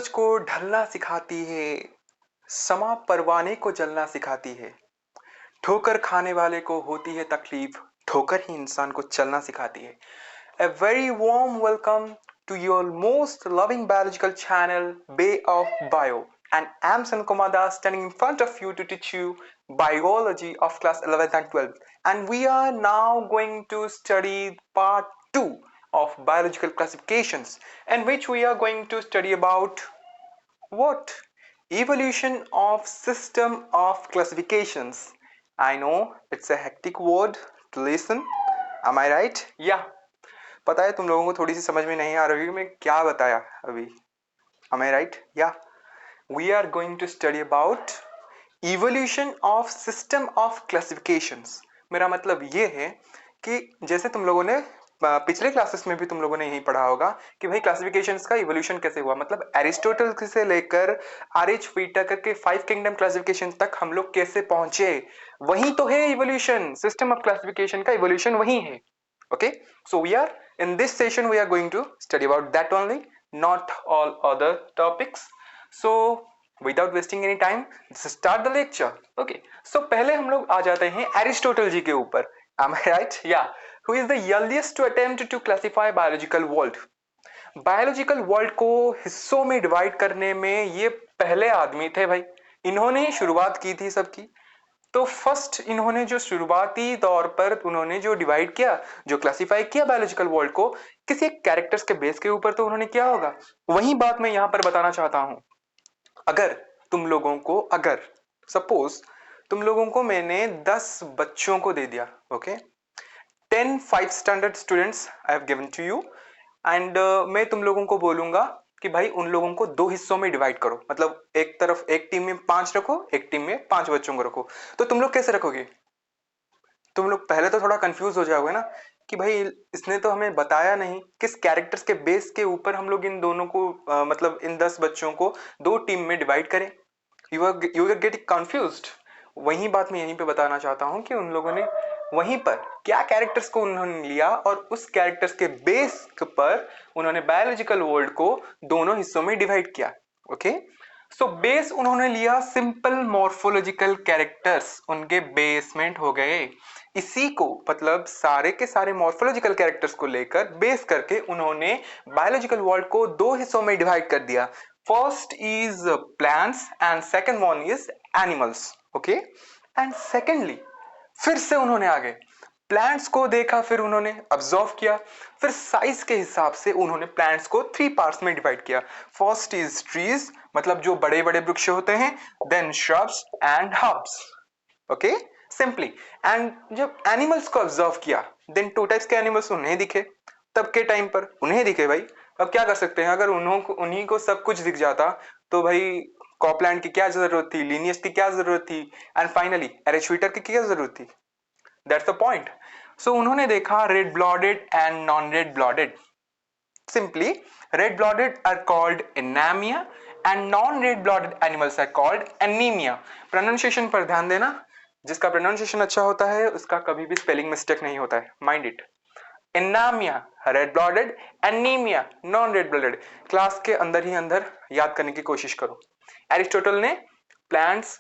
सूरज को ढलना सिखाती है, समा परवाने को जलना सिखाती है। ठोकर खाने वाले को होती है तकलीफ, ठोकर ही इंसान को चलना सिखाती है। A very warm welcome to your most loving biological channel, Bay of Bio. And I'm Sankumar Das standing in front of you to teach you biology of class 11th and 12th. And we are now going to study part 2 of biological classifications, in which we are going to study about what? Evolution of system of classifications. I know it's a hectic word to listen. Am I right? Yeah. पता है तुम लोगों को थोड़ी सी समझ में नहीं आ रही है मैं क्या बताया अभी. Am I right? Yeah. We are going to study about evolution of system of classifications. मेरा मतलब ये है कि जैसे तुम लोगों ने पिछले क्लासेस में भी तुम लोगों ने यही पढ़ा होगा कि भाई क्लासिफिकेशंस का इवोल्यूशन कैसे हुआ, मतलब एरिस्टोटल से लेकर आर.एच. व्हिटेकर के 5 किंगडम क्लासिफिकेशन तक हम लोग कैसे पहुंचे, वही तो है इवोल्यूशन. सिस्टम ऑफ क्लासिफिकेशन का इवोल्यूशन वही है. Okay, so we are in this session we are going to study about that only, not all other topics. So without wasting any time, let's start the lecture. Okay, so पहले हम लोग आ जाते हैं Aristotle जी के ऊपर. Am I right? Yeah. Who is the earliest to attempt to classify biological world? Biological world को हिस्सों में डिवाइड करने में ये पहले आदमी थे भाई. इन्होंने शुरुआत की थी सबकी. तो फर्स्ट इन्होंने जो शुरुआती तौर पर उन्होंने जो डिवाइड किया, जो क्लासिफाई किया बायोलॉजिकल वर्ल्ड को किसी एक कैरेक्टर्स के बेस के ऊपर, तो उन्होंने किया होगा वही बात मैं यहां पर बताना चाहता हूं. अगर तुम लोगों को, अगर सपोज तुम लोगों को मैंने 10 बच्चों को दे दिया, okay, 10 5 standard students I have given to you, and मैं तुम लोगों को बोलूंगा कि भाई उन लोगों को 2 हिस्सों में डिवाइड करो, मतलब एक तरफ एक टीम में 5 रखो, एक टीम में 5 बच्चों को रखो. तो तुम लोग कैसे रखोगे? तुम लोग पहले तो थोड़ा कंफ्यूज हो जाओगे ना कि भाई इसने तो हमें बताया नहीं किस कैरेक्टर्स के बेस के ऊपर हम लोग इन दोनों को मतलब इन 10 बच्चों को 2 टीम में डिवाइड करें. You are getting confused. वही बात मैं यहीं पे बताना चाहता हूं कि उन लोगों ने वहीं पर क्या कैरेक्टर्स को उन्होंने लिया और उस कैरेक्टर्स के बेस पर उन्होंने बायोलॉजिकल वर्ल्ड को दोनों हिस्सों में डिवाइड किया. ओके, सो बेस उन्होंने लिया सिंपल मॉर्फोलॉजिकल कैरेक्टर्स, उनके बेसमेंट हो गए. इसी को मतलब सारे के सारे मॉर्फोलॉजिकल कैरेक्टर्स को लेकर बेस करके उन्होंने बायोलॉजिकल वर्ल्ड को 2 हिस्सों में डिवाइड कर दिया. First is plants and second one is animals. Okay, and secondly फिर से उन्होंने आगे प्लांट्स को देखा, फिर उन्होंने ऑब्जर्व किया, फिर साइज के हिसाब से उन्होंने प्लांट्स को 3 पार्ट्स में डिवाइड किया. फर्स्ट इज ट्रीज, मतलब जो बड़े बड़े वृक्ष होते हैं, then shrubs and herbs. Okay, simply. And जब एनिमल्स को ऑब्जर्व किया, देन 2 टाइप्स के एनिमल्स उन्हें दिखे, तब के टाइम पर उन्हें दिखे. भाई अब क्या कर सकते हैं, अगर उन्हीं को सब कुछ दिख जाता तो भाई कॉपलैंड की क्या जरूरत थी, लिनियस की क्या जरूरत थी, एंड फाइनली आर.एच. व्हिटेकर की क्या जरूरत थी. That's the point. सो उन्होंने देखा red blooded and non red blooded. Simply red blooded are called enaima and non red blooded animals are called anaima. Pronunciation पर ध्यान देना, जिसका प्रोनाउंसिएशन अच्छा होता है उसका कभी भी स्पेलिंग मिस्टेक नहीं होता है. Mind it. Anaemia red blooded, anaemia non red blooded. Class के अंदर ही अंदर याद करने की कोशिश करो. एरिस्टोटल ने plants,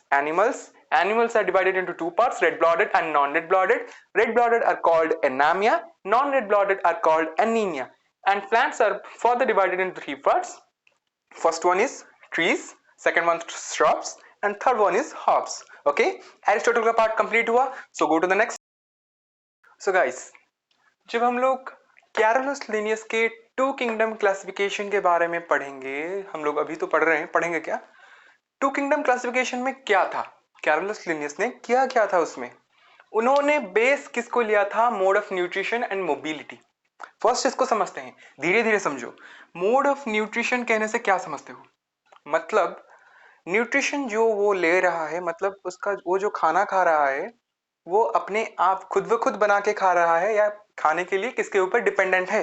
animals are divided into 2 parts, red blooded and non red blooded. Red blooded are called anemia, non red blooded are called anemia, and plants are further divided into 3 parts. First one is trees, second one shrubs, and third one is herbs. Okay, Aristotle का part complete हुआ. So go to the next. So guys, जब हम लोग Carolus Linnaeus के 2 kingdom classification के बारे में पढ़ेंगे, हम लोग अभी तो पढ़ रहे हैं, पढ़ेंगे क्या 2 किंगडम क्लासिफिकेशन में क्या था, कैरोलस लिनियस ने क्या क्या था उसमें. उन्होंने बेस किसको लिया था, mode of nutrition and mobility. First इसको समझते हैं, धीरे धीरे समझो. मोड ऑफ न्यूट्रिशन कहने से क्या समझते हो, मतलब न्यूट्रिशन जो वो ले रहा है, मतलब उसका वो जो खाना खा रहा है वो अपने आप खुद ब खुद बना के खा रहा है या खाने के लिए किसके ऊपर डिपेंडेंट है.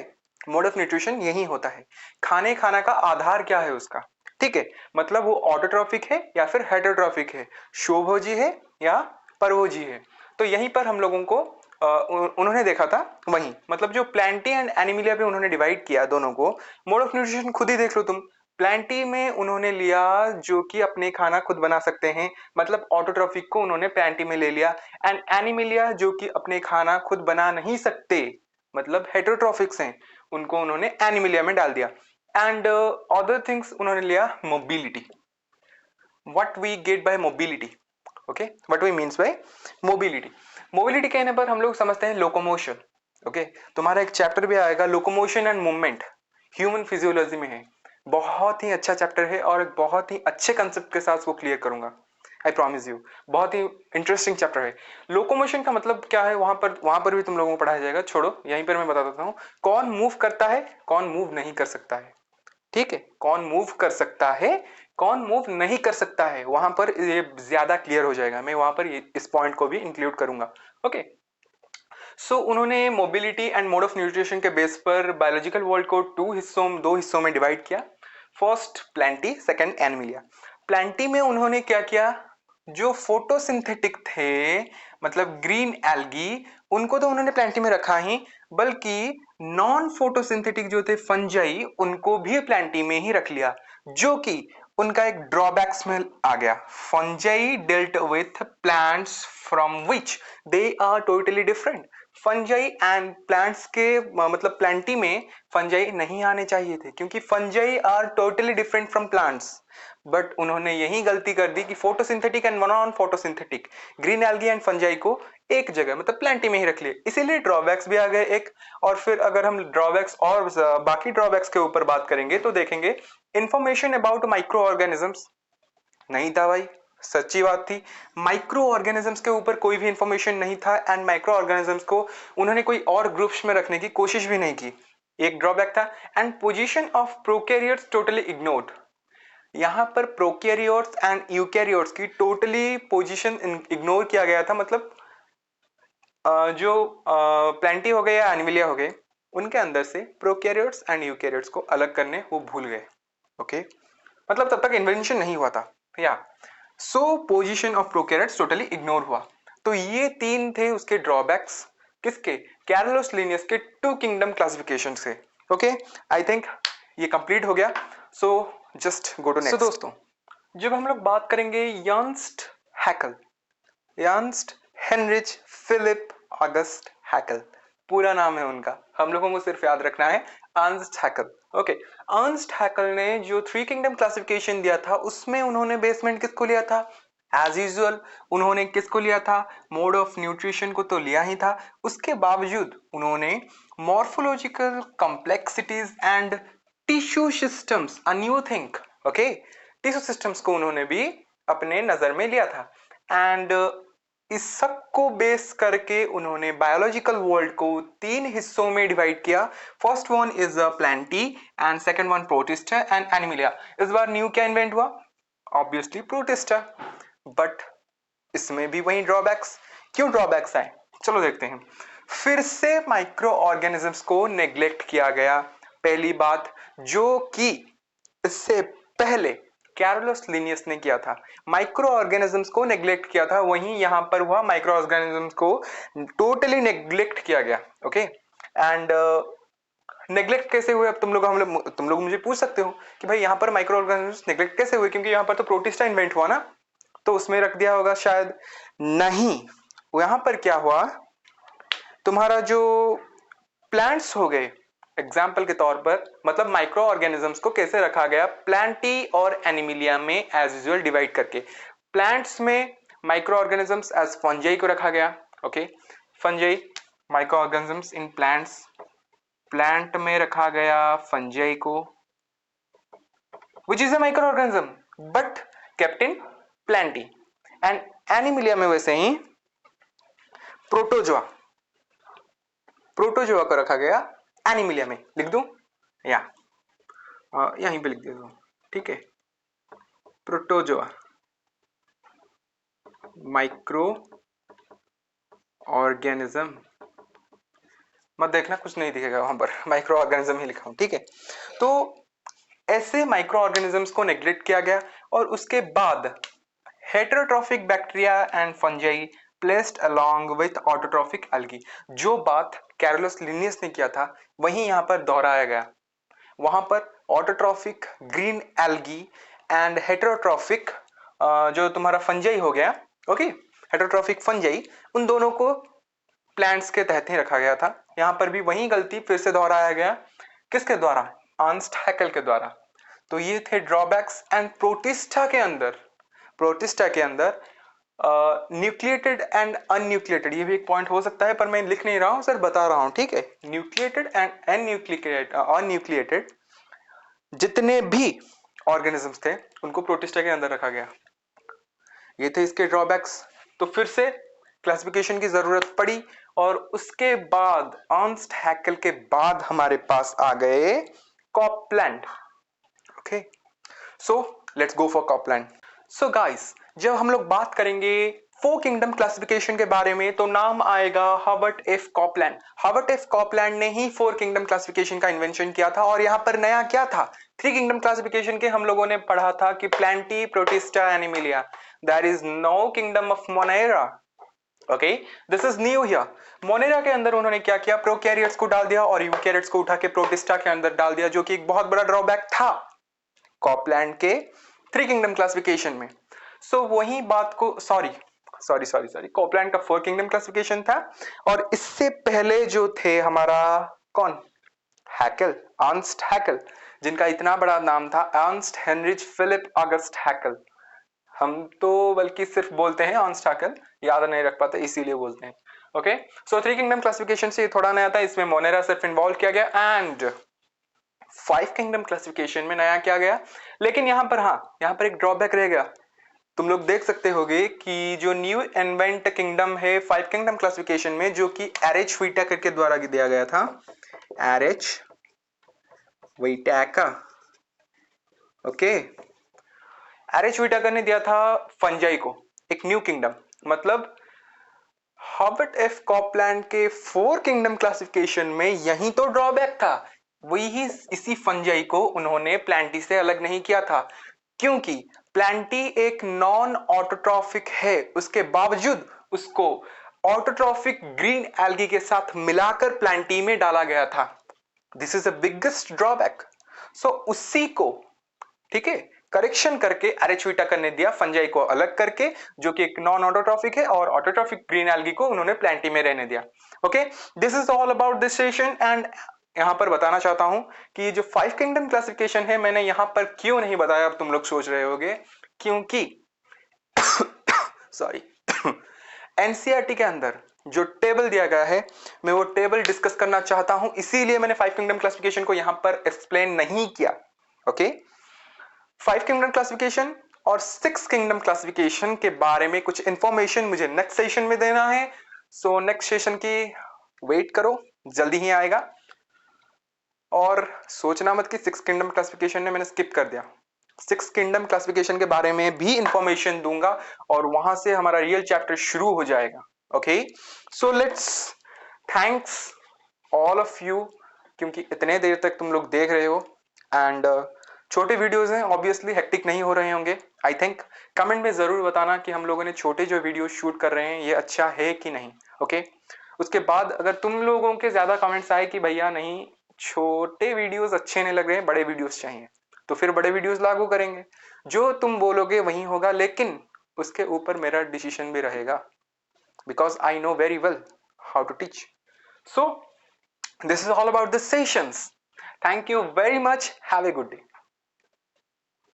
मोड ऑफ न्यूट्रिशन यही होता है. खाना का आधार क्या है उसका, ठीक है, मतलब वो ऑटोट्रॉफिक है या फिर हेटेरोट्रॉफिक है, शोभोजी है या परभोजी है. तो यहीं पर हम लोगों को उन्होंने देखा था वही, मतलब जो प्लांटी एंड एनिमिलिया पे उन्होंने डिवाइड किया दोनों को. मोड ऑफ न्यूट्रिशन खुद ही देख लो तुम, प्लांटी में उन्होंने लिया जो कि अपने खाना खुद बना सकते हैं, मतलब ऑटोट्रॉफिक को उन्होंने प्लांटी में ले लिया। एंड एनिमिलिया जो कि अपने खाना खुद बना नहीं सकते, मतलब हेटेरोट्रॉफिक्स हैं, उनको उन्होंने एनिमिलिया में डाल दिया। एंड अदर थिंग्स उन्होंने लिया mobility. What we get by mobility, okay, what we means by mobility. Mobility कहने पर हम लोग समझते हैं लोकोमोशन। ओके, तुम्हारा एक चैप्टर भी आएगा locomotion and movement, human physiology में है, बहुत ही अच्छा चैप्टर है और एक बहुत ही अच्छे कंसेप्ट के साथ वो क्लियर करूंगा, आई प्रॉमिस यू। बहुत ही इंटरेस्टिंग चैप्टर है। लोकोमोशन का मतलब क्या है, वहां पर भी तुम लोगों को पढ़ाया जाएगा, छोड़ो यहीं पर मैं बता देता हूँ। कौन मूव करता है, कौन मूव नहीं कर सकता है, ठीक है, कौन मूव कर सकता है, कौन मूव नहीं कर सकता है, वहां पर ये ज्यादा क्लियर हो जाएगा। मैं वहां पर इस पॉइंट को भी इंक्लूड करूंगा। ओके, सो उन्होंने mobility and mode of nutrition के बेस पर बायोलॉजिकल वर्ल्ड को दो हिस्सों में डिवाइड किया। First Plantae, second Animalia. Plantae में उन्होंने क्या किया, जो फोटोसिंथेटिक थे, मतलब ग्रीन एल्गी, उनको तो उन्होंने प्लांटी में रखा ही, बल्कि नॉन फोटोसिंथेटिक जो थे फंजाई, उनको भी प्लांटी में ही रख लिया, जो कि उनका एक ड्रॉबैक्स में आ गया। Fungi dealt with plants from which they are totally different. Fungi and plants के मतलब प्लांटी में फंजाई नहीं आने चाहिए थे, क्योंकि fungi are totally different from plants. But उन्होंने यही गलती कर दी कि photosynthetic and non photosynthetic green algae and fungi को एक जगह मतलब प्लांटी में ही रख लिए, इसीलिए ड्रॉबैक्स भी आ गए एक। और फिर अगर हम ड्रॉबैक्स और बाकी ड्रॉबैक्स के ऊपर बात करेंगे तो देखेंगे इंफॉर्मेशन अबाउट माइक्रो ऑर्गेनिजम्स नहीं था भाई, सच्ची बात थी। माइक्रो ऑर्गेनिजम्स के ऊपर कोई भी इंफॉर्मेशन नहीं था एंड माइक्रो ऑर्गेनिजम्स को उन्होंने कोई और ग्रुप्स में रखने की कोशिश भी नहीं की, एक ड्रॉबैक था। And position of prokaryotes totally ignored. यहां पर प्रोकैरियोट्स एंड यूकैरियोट्स की टोटली पोजीशन इग्नोर किया गया था, मतलब जो प्लांटी हो गए या एनिमिलिया हो गए, उनके अंदर से प्रोकैरियोट्स एंड यूकैरियोट्स को अलग करने वो भूल गए। ओके, मतलब तब तक इन्वेंशन नहीं हुआ था या so position of prokaryotes totally ignore हुआ। तो ये तीन थे उसके ड्रॉबैक्स, किसके, कैरोलस लिनियस के टू किंगडम क्लासिफिकेशन से। ओके, आई थिंक ये कंप्लीट हो गया। So just go to next. दोस्तों, जब हम लोग बात करेंगे Ernst Haeckel, Ernst Heinrich Philipp August Haeckel, पूरा नाम है उनका, हम लोगों को सिर्फ याद रखना है अर्नस्ट हैकल। ओके, अर्नस्ट हैकल ने जो थ्री किंगडम क्लासिफिकेशन दिया था उसमें उन्होंने बेसमेंट किसको लिया था, एज यूजुअल उन्होंने किसको लिया था, मोड ऑफ न्यूट्रिशन को तो लिया ही था, उसके बावजूद उन्होंने morphological complexities and tissue systems, a new thing, okay, tissue systems को उन्होंने भी अपने नजर में लिया था। एंड इस सब को बेस करके उन्होंने बायोलॉजिकल वर्ल्ड को तीन हिस्सों में डिवाइड किया। First one is Plantae and second one protista and Animalia. इस बार न्यू क्या इन्वेंट हुआ, ऑब्वियसली प्रोटिस्टा, बट इसमें भी वही ड्रॉबैक्स। क्यों ड्रॉबैक्स आए, चलो देखते हैं। फिर से माइक्रो ऑर्गेनिजम्स को नेग्लेक्ट किया गया। पहली बात जो कि इससे पहले कैरोलस लिनियस ने किया था, माइक्रो ऑर्गेनिजम्स को नेग्लेक्ट किया था, वहीं यहां पर हुआ माइक्रो ऑर्गेनिजम्स को टोटली नेग्लेक्ट किया गया। ओके, एंड नेग्लेक्ट कैसे हुए, अब तुम लोग मुझे पूछ सकते हो कि भाई यहाँ पर माइक्रो ऑर्गेनिजम्स नेग्लेक्ट कैसे हुए, क्योंकि यहाँ पर तो प्रोटिस्टा इन्वेंट हुआ ना, तो उसमें रख दिया होगा शायद। नहीं, यहां पर क्या हुआ, तुम्हारा जो प्लांट्स हो गए एग्जाम्पल के तौर पर, मतलब माइक्रो ऑर्गेनिजम्स को कैसे रखा गया, प्लांटी और एनिमिलिया में एज यूजुअल डिवाइड करके। प्लांट्स में माइक्रो ऑर्गेनिजम्स एज फंजाई को रखा गया। Okay, fungi micro organisms in plants, plant में रखा गया फंजाई को, which is a micro organism but kept in Plantae. And Animalia में वैसे ही प्रोटोजोआ, प्रोटोजोआ को रखा गया एनिमिलिया में। लिख दूं या यहीं पे लिख दे दो, ठीक है, प्रोटोजोआ माइक्रो ऑर्गेनिज्म, मत देखना कुछ नहीं दिखेगा वहां पर, माइक्रो ऑर्गेनिज्म ही लिखा हूं, ठीक है। तो ऐसे माइक्रो ऑर्गेनिजम्स को नेग्लेक्ट किया गया और उसके बाद heterotrophic bacteria and fungi placed along with autotrophic algae. जो बात कैरोलस लिनियस ने किया था वही यहां पर दोहराया गया। वहां पर autotrophic green algae and heterotrophic जो तुम्हारा फंजाई हो गया, ओके, हेटेरोट्रॉफिक फंजाई, उन दोनों को प्लांट्स के तहत ही रखा गया था। यहां पर भी वही गलती फिर से दोहराया गया, किसके द्वारा? अर्नस्ट हैकेल के द्वारा। तो ये थे ड्रॉबैक्स। एंड प्रोटिस्टा के अंदर न्यूक्लिएटेड एंड अनन्यूक्लिएटेड, ये भी एक पॉइंट हो सकता है पर मैं लिख नहीं रहा हूं सर, बता रहा हूं, ठीक है। न्यूक्लिएटेड एंड अनन्यूक्लिएटेड जितने भी ऑर्गेनिजम्स थे उनको प्रोटिस्टा के अंदर रखा गया। ये थे इसके ड्रॉबैक्स। तो फिर से क्लासिफिकेशन की जरूरत पड़ी और उसके बाद अर्नस्ट हैकेल के बाद हमारे पास आ गए Copeland. Okay, so let's go for Copeland. So guys, जब हम लोग बात करेंगे फोर किंगडम क्लासिफिकेशन के बारे में तो नाम आएगा Herbert F Copeland. Herbert F Copeland ने ही फोर किंगडम क्लासिफिकेशन का इन्वेंशन किया था। और यहां पर नया क्या था? थ्री किंगडम क्लासिफिकेशन के हम लोगों ने पढ़ा था कि Plantae, Protista, Animalia, there is no kingdom of Monera. Okay, this is new here. Monera के अंदर उन्होंने क्या किया? प्रोकैरियोट्स को डाल दिया और यूकैरियोट्स को उठा के प्रोटिस्टा के अंदर डाल दिया, जो कि एक बहुत बड़ा ड्रॉबैक था कॉपलैंड के थ्री किंगडम क्लासिफिकेशन में। सो वही बात को सॉरी कॉपलैंड का फोर किंगडम क्लासिफिकेशन था। और इससे पहले जो थे हमारा कौन? हैकेल, अर्नस्ट हैकेल, जिनका इतना बड़ा नाम था Ernst Heinrich Philipp August Haeckel. हम तो बल्कि सिर्फ बोलते हैं अर्नस्ट हैकेल, याद नहीं रख पाते इसीलिए बोलते हैं। Okay, so three kingdom classification से थोड़ा नया था, इसमें मोनेरा सिर्फ इन्वॉल्व किया गया। एंड फाइव किंगडम क्लासिफिकेशन में नया किया गया। लेकिन यहां पर एक ड्रॉबैक रह गया। तुम लोग देख सकते होगे कि जो न्यू इन्वेंट किंगडम है फाइव किंगडम क्लासिफिकेशन में, जो कि एरएच व्हिटेकर के द्वारा दिया गया था, एरएच व्हिटेकर। ओके, एरएच व्हिटेकर ने दिया था फंजाई को एक न्यू किंगडम। मतलब हर्बर्ट एफ कॉपलैंड के फोर किंगडम क्लासिफिकेशन में यही तो ड्रॉबैक था। वही इसी फंजाई को उन्होंने प्लांटी से अलग नहीं किया था, क्योंकि प्लांटी एक नॉन ऑटोट्रॉफिक है, उसके बावजूद उसको ऑटोट्रॉफिक ग्रीन एल्गी के साथ मिलाकर प्लांटी में डाला गया था। This is the biggest drawback. So उसी को, ठीक है, करेक्शन करके एरएच व्हिटेकर ने दिया फंजाई को अलग करके, जो कि एक नॉन ऑटोट्रॉफिक है, और ऑटोट्रॉफिक ग्रीन एल्गी को उन्होंने प्लांटी में रहने दिया। Okay, this is all about this session. And यहां पर बताना चाहता हूं कि जो फाइव किंगडम क्लासिफिकेशन है मैंने यहां पर क्यों नहीं बताया, अब तुम लोग सोच रहे होगे, क्योंकि सॉरी एनसीईआरटी के अंदर जो टेबल दिया गया है मैं वो टेबल डिस्कस करना चाहता हूं, इसीलिए मैंने फाइव किंगडम क्लासिफिकेशन को यहां पर एक्सप्लेन नहीं किया। ओके, फाइव किंगडम क्लासिफिकेशन और सिक्स किंगडम क्लासिफिकेशन के बारे में कुछ इंफॉर्मेशन मुझे नेक्स्ट सेशन में देना है। सो नेक्स्ट सेशन की वेट करो, जल्दी ही आएगा। और सोचना मत कि सिक्स किंगडम क्लासिफिकेशन ने मैंने स्किप कर दिया। सिक्स किंगडम क्लासिफिकेशन के बारे में भी इंफॉर्मेशन दूंगा और वहां से हमारा रियल चैप्टर शुरू हो जाएगा। Okay, so let's thanks all of you, क्योंकि इतने देर तक तुम लोग देख रहे हो। एंड छोटे वीडियोस हैं, ऑब्वियसली हेक्टिक नहीं हो रहे होंगे आई थिंक। कमेंट में जरूर बताना कि हम लोगों ने छोटे जो वीडियो शूट कर रहे हैं ये अच्छा है कि नहीं। ओके, उसके बाद अगर तुम लोगों के ज्यादा कमेंट्स आए कि भैया नहीं छोटे वीडियोस अच्छे नहीं लग रहे हैं, बड़े वीडियोस चाहिए, तो फिर बड़े वीडियोस लागू करेंगे। जो तुम बोलोगे वही होगा, लेकिन उसके ऊपर मेरा डिसीजन भी रहेगा, because I know very well how to teach. So this is all about the sessions. Thank you very much, have a good day.